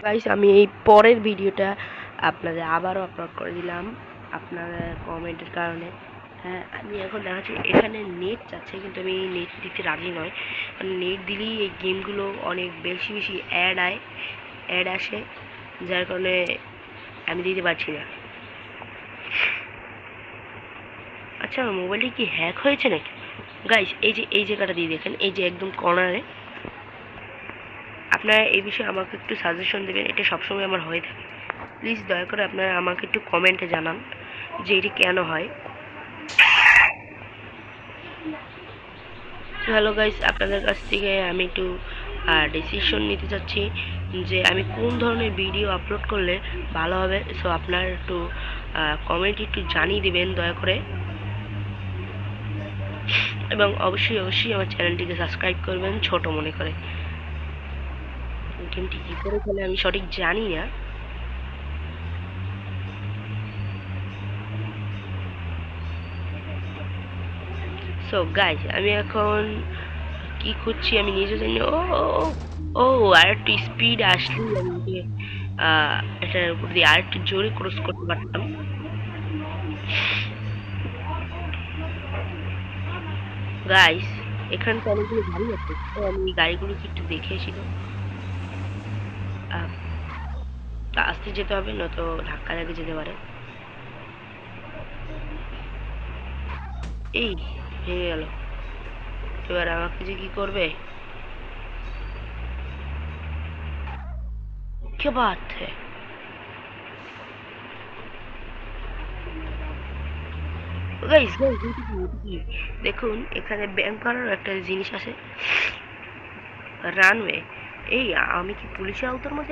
Guys আমি এই পরের ভিডিওটা আপনাদের আবারও আপলোড করে দিলাম আপনাদের কমেন্টের কারণে। হ্যাঁ, আমি এখন দেখাচ্ছি এখানে নেট চাচ্ছে, কিন্তু আমি নেট দিতে রাজি নয়। নেট দিলেই এই গেমগুলো অনেক বেশি বেশি অ্যাড আসে, যার কারণে আমি দিতে পারছি না। আচ্ছা, আমার মোবাইলটি কি হ্যাক হয়েছে নাকি? গাইস এই জায়গাটা দিয়ে দেখেন, এই যে একদম কর্নারে। আপনারা এই বিষয়ে আমাকে একটু সাজেশন দেবেন, এটা সবসময় আমার হয়ে থাকে। প্লিজ দয়া করে আপনারা আমাকে একটু কমেন্টে জানান যে এটি কেন হয়। হ্যালো গাইস, আপনাদের কাছ থেকে আমি একটু ডিসিশন নিতে চাচ্ছি যে আমি কোন ধরনের ভিডিও আপলোড করলে ভালো হবে। সো আপনারা একটু কমেন্টে একটু জানিয়ে দিবেন দয়া করে, এবং অবশ্যই আমার চ্যানেলটিকে সাবস্ক্রাইব করবেন ছোট মনে করে। গেমটি কী করে খেলে আমি সঠিক জানি না। সো গাইস, আমি এখন কি খুঁজছি আমি নিজে জানি না। ও আর একটু স্পিড আসলেই আমি এটার উপর দিয়ে আর একটু জোরে ক্রস করতে পারতাম। গাইস, এখানে তো অনেকগুলো গাড়ি আছে, তো আমি এই গাড়িগুলোকে একটু দেখে আসি তো। আহ, তা আস্তে যেতে হবে, নয়তো ধাক্কা লেগে যেতে পারে। এই ভেঙে গেল, এবার আমাকে যে কি করবে। কে বাত হ্যায়। গাইস গাইস, দেখুন এখানে ব্যায়াম করার একটা জিনিস আছে, রানওয়ে। এই আমি কি পুলিশের আওতার মধ্যে